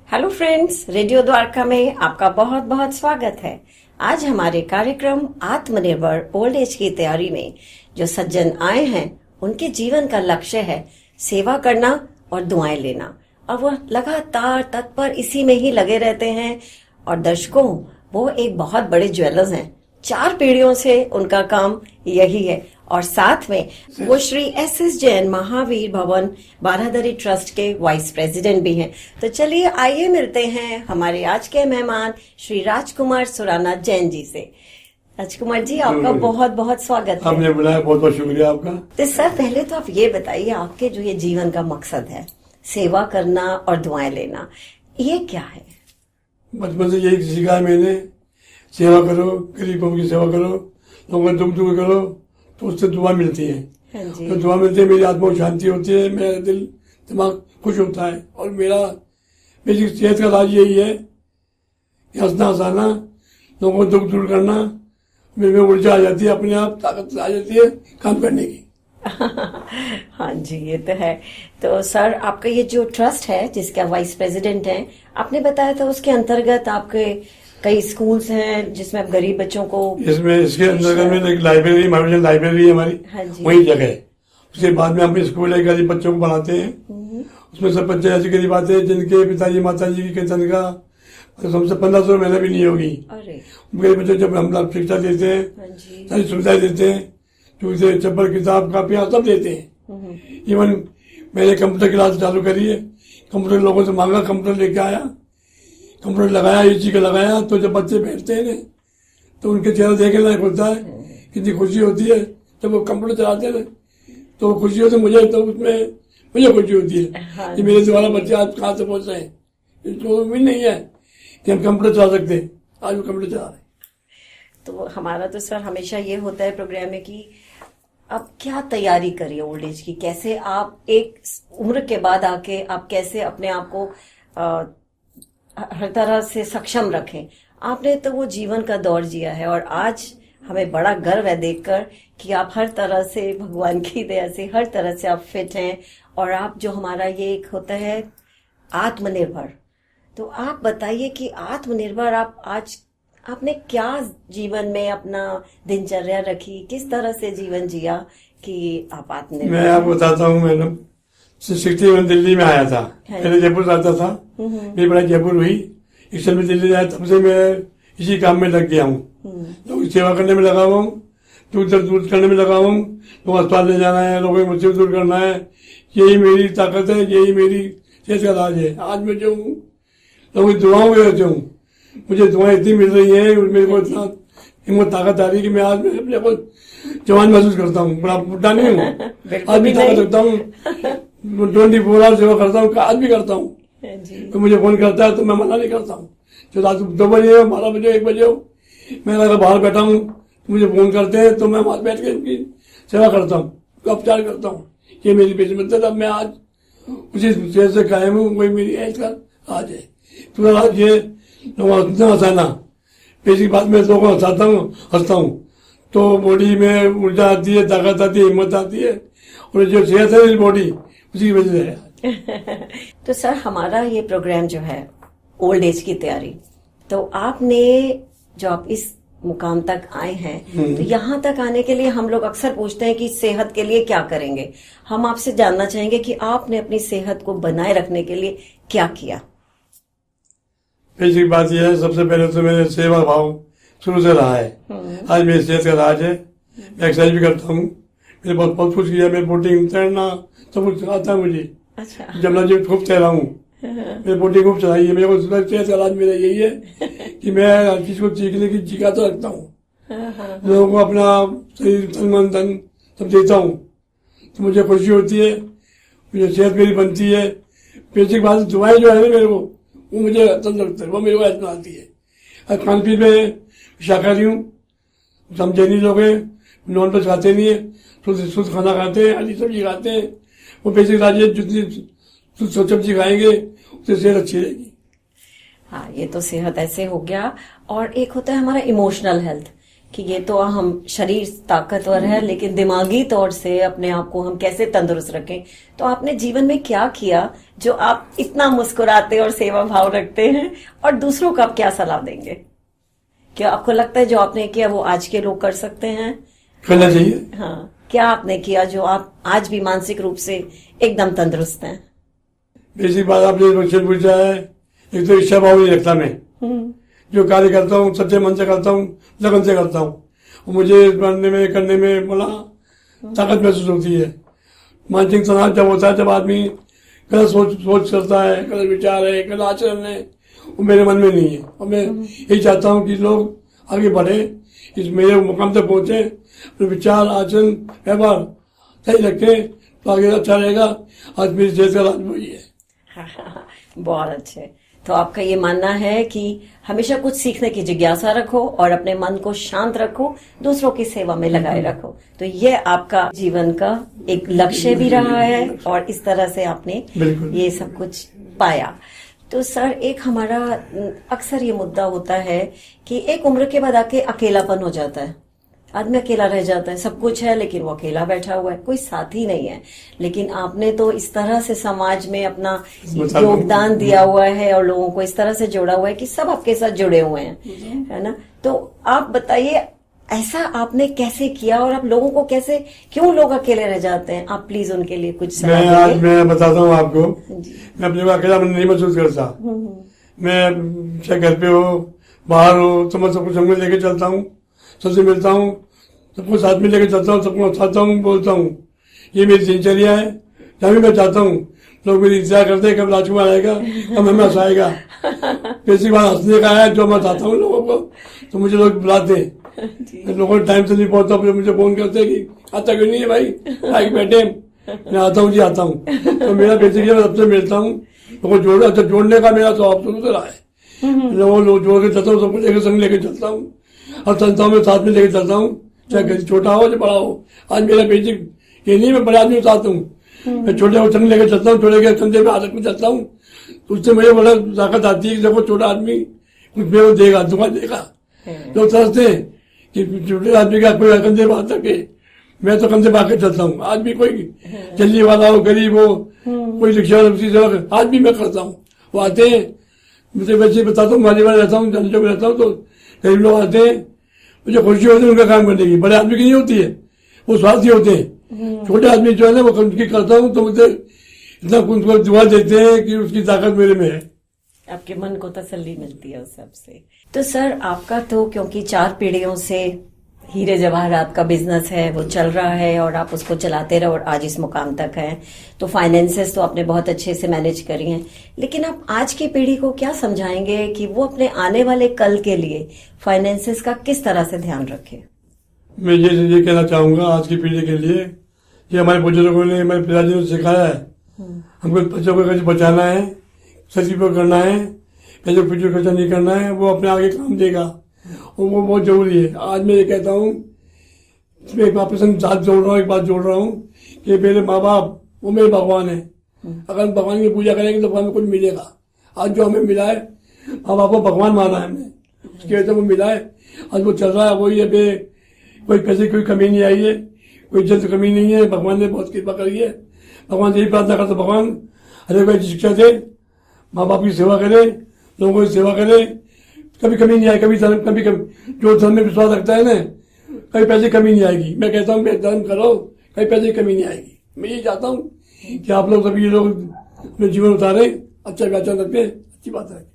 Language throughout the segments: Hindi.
हेलो फ्रेंड्स, रेडियो द्वारका में आपका बहुत बहुत स्वागत है। आज हमारे कार्यक्रम आत्मनिर्भर ओल्ड एज की तैयारी में जो सज्जन आए हैं उनके जीवन का लक्ष्य है सेवा करना और दुआएं लेना, और वो लगातार तत्पर इसी में ही लगे रहते हैं। और दर्शकों, वो एक बहुत बड़े ज्वेलर्स हैं, 4 पीढ़ियों से उनका काम यही है। और साथ में वो श्री एस जैन महावीर भवन बारादरी ट्रस्ट के वाइस प्रेसिडेंट भी हैं। तो चलिए आइए मिलते हैं हमारे आज के मेहमान श्री राजकुमार सुराना जैन जी से। राजकुमार जी, आपका बहुत बहुत स्वागत है। आपने बुलाया, बहुत बहुत शुक्रिया आपका। तो सर, पहले तो आप ये बताइए, आपके जो ये जीवन का मकसद है सेवा करना और दुआएं लेना, ये क्या है? बचपन से यही सीखा है मैंने, सेवा करो, गरीबों की सेवा करो, लोगों को दुख करो, तो उससे दुआ मिलती है। तो दुआ मिलती है, मेरी आत्मा को शांति होती है, मेरा दिल दिमाग खुश होता है। और मेरी सेहत का राज यही है कि हंसना हंसाना, लोगों को दुख दूर करना, मेरे में ऊर्जा आ जाती है, अपने आप ताकत आ जाती है काम करने की। हाँ जी, ये तो है। तो सर, आपका ये जो ट्रस्ट है जिसके आप वाइस प्रेसिडेंट हैं, आपने बताया था उसके अंतर्गत आपके कई स्कूल्स हैं जिसमें आप गरीब बच्चों को इसके अंतर्गत में एक लाइब्रेरी, महाविद्यालय लाइब्रेरी है हमारी, हाँ वही जगह है। उसके बाद में हम स्कूल है, गरीब बच्चों को पढ़ाते हैं। उसमें सब बच्चे ऐसे गरीब आते हैं जिनके पिताजी माताजी की तनख्वाह हमसे 1500 महीने भी नहीं होगी। गरीब बच्चों जब हम लोग शिक्षा देते हैं, सारी सुविधाएं देते हैं, जूते चप्पल किताब कापियाँ सब देते हैं। इवन मैंने कंप्यूटर क्लास चालू करी है, कंप्यूटर लोगों से मांगा, कंप्यूटर लेके आया, कंप्यूटर लगाया, एसी का लगाया, तो जब बच्चे बैठते हैं तो उनके चेहरा देखने लायक होता है, कितनी खुशी होती है जब वो कंप्यूटर चलाते हैं। तो खुशी होती है मुझे, तो उसमें मुझे खुशी होती है कि मेरे द्वारा बच्चे आज कहाँ से पहुंच रहे हैं। इसको भी नहीं है कि हम कंप्यूटर चला सकते हैं, आज वो कंप्यूटर चला रहे। तो हमारा तो सर हमेशा ये होता है प्रोग्राम में कि अब क्या तैयारी करिए ओल्ड एज की, कैसे आप एक उम्र के बाद आके आप कैसे अपने आप को हर तरह से सक्षम रखें। आपने तो वो जीवन का दौर जिया है और आज हमें बड़ा गर्व है देखकर कि आप हर तरह से भगवान की दया से हर तरह से आप फिट हैं। और आप जो हमारा ये एक होता है आत्मनिर्भर, तो आप बताइए कि आत्मनिर्भर आप आज आपने क्या जीवन में अपना दिनचर्या रखी, किस तरह से जीवन जिया कि आप आत्मनिर्भर? मैं आपको बताता हूँ मैडम, 61 दिल्ली में आया था, पहले जयपुर रहता था, मेरी पढ़ाई जयपुर हुई, इस समय दिल्ली आया, तब से मैं इसी काम में लग गया हूँ। लोगों की सेवा करने में लगा हुआ हूँ, दूर दर दूर करने में लगा हुआ हूँ, लोग अस्पताल ले जाना है, लोगों की मुसीबत दूर करना है, यही मेरी ताकत है, यही मेरी सेहत का राज है। आज मैं जो हूँ लोगों की दुआओं में रहता हूँ, मुझे दुआएं इतनी मिल रही है, मेरे को इतना हिम्मत ताकत आ रही है कि मैं आज अपने को जवान महसूस करता हूँ, बड़ा बुढ़ा नहीं हूँ, आज भी ताकत रखता हूँ, 24 आवर सेवा करता हूँ, आज भी करता हूँ। तो मुझे फोन करता है तो मैं मना नहीं करता हूँ, जो रात 2 बजे हो, 12 बजे हो, 1 बजे हो, मैं अगर बाहर बैठा हूँ तो मुझे फोन करते हैं तो मैं वहां बैठ के उनकी सेवा करता हूँ, उपचार करता हूँ। ये मेरी पेशेंट, अब मैं आज उसी सेहत से कायम हूँ, वही मेरी एज का आज है। तो आज ये लोग हंसाना, बेसिक बात में लोगों को हंसाता हूँ, हंसता हूँ, तो बॉडी में ऊर्जा आती है, ताकत आती है, हिम्मत आती है, और जो सेहत है मेरी बॉडी उसी की वजह से है। तो सर, हमारा ये प्रोग्राम जो है ओल्ड एज की तैयारी, तो आपने जो आप इस मुकाम तक आए हैं, तो यहाँ तक आने के लिए हम लोग अक्सर पूछते हैं कि सेहत के लिए क्या करेंगे। हम आपसे जानना चाहेंगे कि आपने अपनी सेहत को बनाए रखने के लिए क्या किया। बेसिक बात यह है, सबसे पहले तो मेरे सेवा भाव शुरू से रहा है, आज मेरी सेहत का राज है। मैं एक्सरसाइज भी करता हूँ, मैंने बहुत कुछ किया, मेरे बोटिंग तैरना सब कुछ आता है मुझे। अच्छा। जमुना जी खूब तैरा हूँ, मेरी बोटिंग खूब चलाई है। मेरे को सेहत का राज मेरा यही है कि मैं हर चीज को सीखने की जिज्ञासा रखता हूँ, लोगों को अपना शरीर तन मन धन सब देता हूँ, तो मुझे खुशी होती है, मुझे सेहत मेरी बनती है। बेसिक बात दुआएं जो है ना मेरे को, वो मुझे अच्छा लगता है, वो मेरे को ऐसा आती है। खान पीन में शाकाहारी हूँ, हम जैनी लोग हैं, नॉन वेज खाते नहीं है, शुद्ध खाना खाते हैं, हरी सब्जी खाते हैं। वो बेसिक राज है, जितनी शुद्ध सब्जी खाएंगे उससे सेहत अच्छी रहेगी। हाँ, ये तो सेहत ऐसे हो गया। और एक होता है हमारा इमोशनल हेल्थ, कि ये तो हम शरीर ताकतवर है, लेकिन दिमागी तौर से अपने आप को हम कैसे तंदुरुस्त रखें। तो आपने जीवन में क्या किया जो आप इतना मुस्कुराते और सेवा भाव रखते हैं, और दूसरों को आप क्या सलाह देंगे? क्या आपको लगता है जो आपने किया वो आज के लोग कर सकते हैं? करना चाहिए। हाँ, क्या आपने किया जो आप आज भी मानसिक रूप से एकदम तंदुरुस्त हैं? बेसिक बात आपने क्वेश्चन पूछा है। एक तो इच्छा भाव नहीं रखता मैं, जो कार्य करता हूँ सच्चे मन से करता हूँ, लगन से करता हूँ। मुझे करने में बड़ा ताकत महसूस होती है। मानसिक तनाव जब होता है, जब आदमी गलत सोच करता है, गलत विचार है, गलत आचरण है, वो मेरे मन में नहीं है। और मैं यही चाहता हूँ कि लोग आगे बढ़े, इस मेरे मुकाम तक पहुंचे, अपने विचार आचरण व्यवहार सही रखें तो आगे अच्छा रहेगा। आज मेरी सेहत का राज वही है। बहुत अच्छे। तो आपका ये मानना है कि हमेशा कुछ सीखने की जिज्ञासा रखो और अपने मन को शांत रखो, दूसरों की सेवा में लगाए रखो। तो ये आपका जीवन का एक लक्ष्य भी रहा है और इस तरह से आपने ये सब कुछ पाया। तो सर, एक हमारा अक्सर ये मुद्दा होता है कि एक उम्र के बाद आके अकेलापन हो जाता है, आदमी अकेला रह जाता है। सब कुछ है लेकिन वो अकेला बैठा हुआ है, कोई साथी नहीं है। लेकिन आपने तो इस तरह से समाज में अपना योगदान दिया हुआ है और लोगों को इस तरह से जोड़ा हुआ है कि सब आपके साथ जुड़े हुए हैं, है ना? तो आप बताइए, ऐसा आपने कैसे किया और आप लोगों को कैसे, क्यों लोग अकेले रह जाते हैं? आप प्लीज उनके लिए कुछ सलाह दीजिए। आज मैं बताता हूँ आपको, मैं अपने को अकेला नहीं महसूस करता। मैं चाहे घर पे हो बाहर हो तो मैं सब कुछ संग में लेके चलता हूँ, सबसे मिलता हूँ, सबको साथ में लेके चलता हूँ, सबको हंसाता हूँ, बोलता हूँ। ये मेरी दिनचर्या है। जहाँ भी मैं चाहता हूँ लोग मेरी इंतजार करते हैं कब राजकुमार आएगा, कब हमें हंसाएगा। बेसिक बात हंसने का है, जो मैं चाहता हूँ लोगों को, तो मुझे लोग बुलाते हैं। लोगों टाइम से नहीं पहुंचता, मुझे फोन करते हैं कि आता क्यों नहीं है भाई, आगे बैठे। मैं आता हूँ जी, आता हूँ। तो मेरा बेसिकली मैं सबसे मिलता हूँ, लोगों को अच्छा जोड़ने का मेरा स्वभाव शुरू से रहा है। लोग जोड़ के चलता हूँ, सबको लेकर संग लेके चलता हूँ और संस्थाओं में साथ में लेके चलता हूँ, चाहे घर छोटा हो चाहे बड़ा हो। आज मेरा बेसिक ये नहीं, मैं बड़े आदमी के साथ हूँ, मैं छोटे को संग लेके चलता हूँ, छोटे के कंधे पे हाथ में चलता हूँ। तो उससे मुझे बड़ा ताकत आती है कि देखो छोटा आदमी कुछ मेरे देगा, दुआ देगा। लोग समझते हैं कि छोटे आदमी का कोई कंधे पे हाथ रखे, मैं तो कंधे पे चलता हूँ। आज भी कोई चलने वाला हो, गरीब हो, कोई रिक्शा आज भी मैं करता हूँ। वो आते हैं, मुझे वैसे बताता हूँ, माली वाले रहता हूँ, जंजों में रहता हूँ, तो गरीब लोग आते हैं, मुझे खुशी होती है उनका काम करने की। बड़े आदमी की नहीं होती है, वो स्वार्थी होते हैं। छोटे आदमी जो है ना, वो उनकी करता हूँ तो मुझे इतना उनको दुआ देते हैं कि उसकी ताकत मेरे में है। आपके मन को तसल्ली मिलती है उस सबसे। तो सर, आपका तो क्योंकि 4 पीढ़ियों से हीरे जवाहरात का बिजनेस है, वो चल रहा है और आप उसको चलाते रहे और आज इस मुकाम तक हैं, तो फाइनेंसेस तो आपने बहुत अच्छे से मैनेज करी हैं। लेकिन आप आज की पीढ़ी को क्या समझाएंगे कि वो अपने आने वाले कल के लिए फाइनेंसेस का किस तरह से ध्यान रखें? मैं ये कहना चाहूंगा आज की पीढ़ी के लिए, ये हमारे बुजुर्गों ने, हमारे पिताजी ने सिखाया है, हमको बच्चों को कैसे बचाना है, सदुपयोग करना है, पैसे फिजूल खर्चा नहीं करना है, वो अपने आगे काम देगा और वो बहुत जरूरी है। आज मैं ये कहता हूँ, एक प्रसंग साथ जोड़ रहा हूँ, एक बात जोड़ रहा हूँ कि मेरे माँ बाप वो मेरे भगवान है। अगर हम भगवान की पूजा करेंगे तो भगवान को कुछ मिलेगा। आज जो हमें मिला है, माँ बाप को भगवान माना है हमने, उसकी वजह से वो मिला है, आज वो चल रहा है। वही है, कोई पैसे की कोई कमी नहीं आई है, कोई इज्जत की कमी नहीं है, भगवान ने बहुत कृपा करी है। भगवान से यही प्रार्थना करता, भगवान हर एक शिक्षा दे, माँ बाप की सेवा करे, लोगों की सेवा करे, कभी कमी नहीं आए, कभी जो धर्म में विश्वास रखता है ना, कभी पैसे कमी नहीं आएगी। मैं कहता हूँ धर्म करो, कभी पैसे की कमी नहीं आएगी। मैं ये चाहता हूँ कि आप लोग सभी लोग अपने जीवन उतारे, अच्छा व्याचार रखें, अच्छी बात है,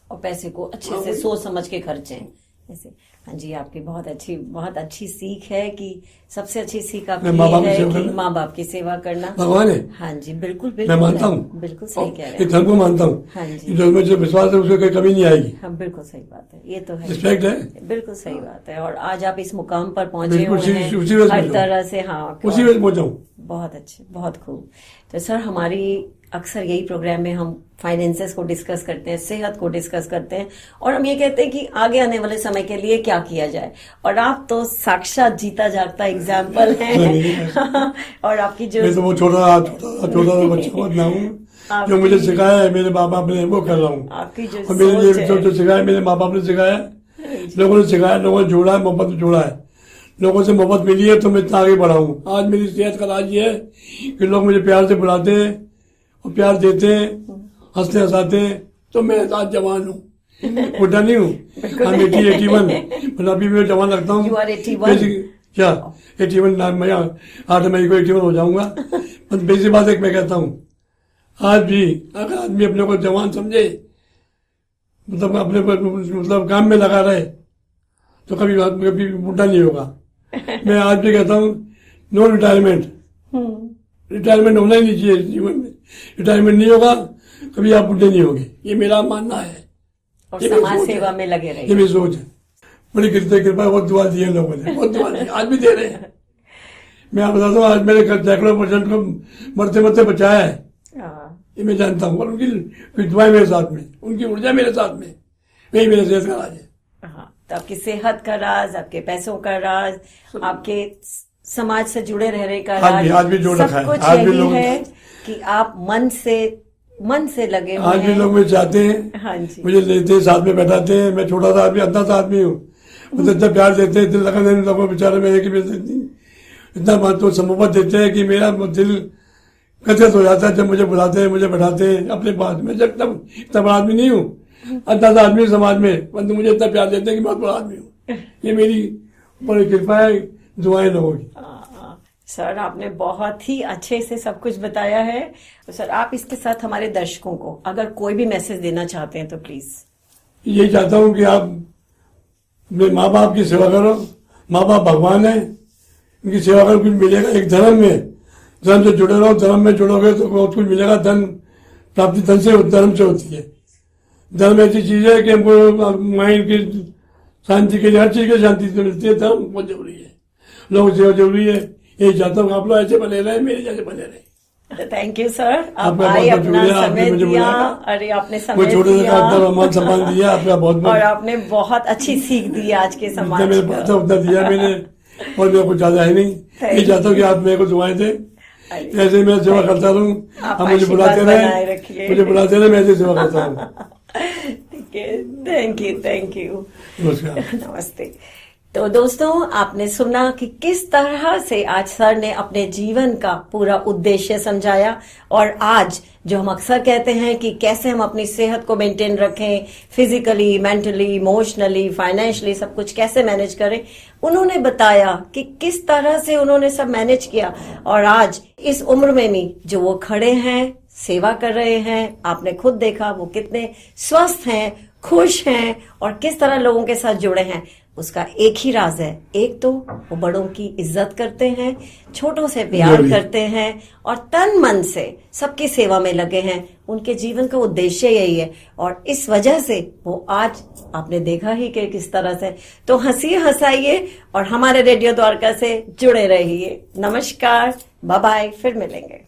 और पैसे को अच्छे से सोच समझ के खर्चें। जैसे हाँ जी, आपकी बहुत अच्छी सीख है कि सबसे अच्छी सीख आपकी है कि माँ बाप की सेवा करना भगवान है। हाँ जी, बिल्कुल मैं मानता हूँ, बिल्कुल सही कह रहे हैं। धर्म को मानता हूँ, हाँ जी, जो मुझे विश्वास है उसको कोई कमी नहीं आएगी। हाँ, बिल्कुल सही बात है, ये तो है, रिस्पेक्ट है, बिल्कुल सही बात है। और आज आप इस मुकाम पर पहुंचे हुए हैं उसी हर तरह से। हाँ, उसी वजह पहुंचा हूँ। बहुत अच्छे, बहुत खूब। तो सर, हमारी अक्सर यही प्रोग्राम में हम फाइनेंसेस को डिस्कस करते हैं, सेहत को डिस्कस करते हैं, और हम ये कहते हैं कि आगे आने वाले समय के लिए क्या किया जाए। और आप तो साक्षात जीता जागता एग्जाम्पल हैं। और आपकी जो मैं तो वो छोटा बच्चा मत ना हूँ, जो मुझे सिखाया है मेरे माँ बाप ने वो कर रहा हूँ। आपकी जो सिखाया मेरे माँ बाप ने सिखाया, लोगों ने सिखाया, लोगों ने जोड़ा है, मोहब्बत में जोड़ा है, लोगों से मोहब्बत मिली है तो मैं इतना आगे बढ़ा हूँ। आज मेरी सेहत का राज ये है कि लोग मुझे प्यार से बुलाते हैं और प्यार देते हैं, हंसते हंसाते हैं, तो मैं आज जवान हूँ, बुढ़ा नहीं हूँ। I'm 81, मतलब अभी मैं जवान लगता हूँ। You are 81? क्या 81? मैं 8 मई को 81 हो जाऊंगा। बस बेसिक बात एक मैं कहता हूँ, आज भी अगर आदमी अपने को जवान समझे, मतलब अपने मतलब काम में लगा रहे, तो कभी बुढ़ा नहीं होगा। मैं आज भी कहता हूँ, नो रिटायरमेंट, रिटायरमेंट होना ही नहीं चाहिए जीवन में। रिटायरमेंट नहीं होगा कभी आप बुढ़े नहीं होंगे, ये मेरा मानना है। और समाज सेवा में लगे रहिए, ये मेरी सोच है। बड़ी कृपा, बहुत दुआ दी है लोगों ने, बहुत दुआ दी, आज भी दे रहे हैं। मैं आप बताता हूँ, आज मेरे सैकड़ों % को मरते मरते बचाया है, ये मैं जानता हूँ। और उनकी दुआएं मेरे साथ में, उनकी ऊर्जा मेरे साथ में, वही मेरे सेहत का राज है। तो आपकी सेहत का राज, आपके पैसों का राज, आपके समाज से जुड़े रहने का राज, आज भी जोड़ रखा है। सब कुछ आज भी यही लोग है कि आप मन से लगे हुए आज भी लोग मुझे चाहते हैं, हाँ जी, मुझे लेते हैं, साथ में बैठाते हैं। मैं छोटा सा आदमी, अंधा सा आदमी हूँ, मुझे इतना प्यार देते हैं, दिल लगा देने लोगों बेचारे में कि इतना महत्व मोहब्बत देते हैं कि मेरा दिल गदगद हो जाता है जब मुझे बुलाते हैं, मुझे बैठाते हैं अपने पास। मैं जब तक इतना बड़ा आदमी नहीं हूँ, अंधा सा आदमी समाज में, परंतु मुझे इतना प्यार देते हैं कि बहुत बड़ा आदमी हूँ। ये मेरी बड़ी कृपा है, दुआएं लोगों की। सर आपने बहुत ही अच्छे से सब कुछ बताया है। तो सर आप इसके साथ हमारे दर्शकों को अगर कोई भी मैसेज देना चाहते हैं तो प्लीज। यही चाहता हूँ कि आप अपने माँ बाप की सेवा करो। माँ बाप भगवान है, उनकी सेवा करो, कुछ मिलेगा। एक धर्म में, धर्म से जुड़े रहो, धर्म में जुड़ोगे तो बहुत कुछ मिलेगा। धन प्राप्ति धन से, धर्म से होती है। धर्म ऐसी चीज है कि हमको माइंड की शांति के लिए, हर चीज की शांति से मिलती है। धर्म बहुत जरूरी है, लोगों सेवा जरूरी है। यही चाहता हूँ आप लोग ऐसे बने रहे, मेरे जैसे बने रहे। थैंक यू सर, आप आए, अपना समय दिया। अरे आपने समय दिया, मान सम्मान दिया आपका बहुत। और आपने बहुत अच्छी सीख दी आज के समाज को। उतना दिया मैंने, और मेरे कुछ ज्यादा है नहीं। ये चाहता हूँ कि आप मेरे को दुआएं दें, ऐसे मैं सेवा करता रहूँ। आप मुझे बुलाते रहे, मुझे बुलाते रहे, मैं ऐसे सेवा करता हूँ। ठीक है, थैंक यू। नमस्कार, नमस्ते। तो दोस्तों आपने सुना कि किस तरह से आज सर ने अपने जीवन का पूरा उद्देश्य समझाया। और आज जो हम अक्सर कहते हैं कि कैसे हम अपनी सेहत को मेंटेन रखें, फिजिकली, मेंटली, इमोशनली, फाइनेंशियली, सब कुछ कैसे मैनेज करें, उन्होंने बताया कि किस तरह से उन्होंने सब मैनेज किया। और आज इस उम्र में भी जो वो खड़े हैं, सेवा कर रहे हैं, आपने खुद देखा वो कितने स्वस्थ हैं, खुश हैं और किस तरह लोगों के साथ जुड़े हैं। उसका एक ही राज है, एक तो वो बड़ों की इज्जत करते हैं, छोटों से प्यार करते हैं और तन मन से सबकी सेवा में लगे हैं। उनके जीवन का उद्देश्य यही है और इस वजह से वो आज आपने देखा ही कि किस तरह से। तो हंसाइए और हमारे रेडियो द्वारका से जुड़े रहिए। नमस्कार, बाय बाय, फिर मिलेंगे।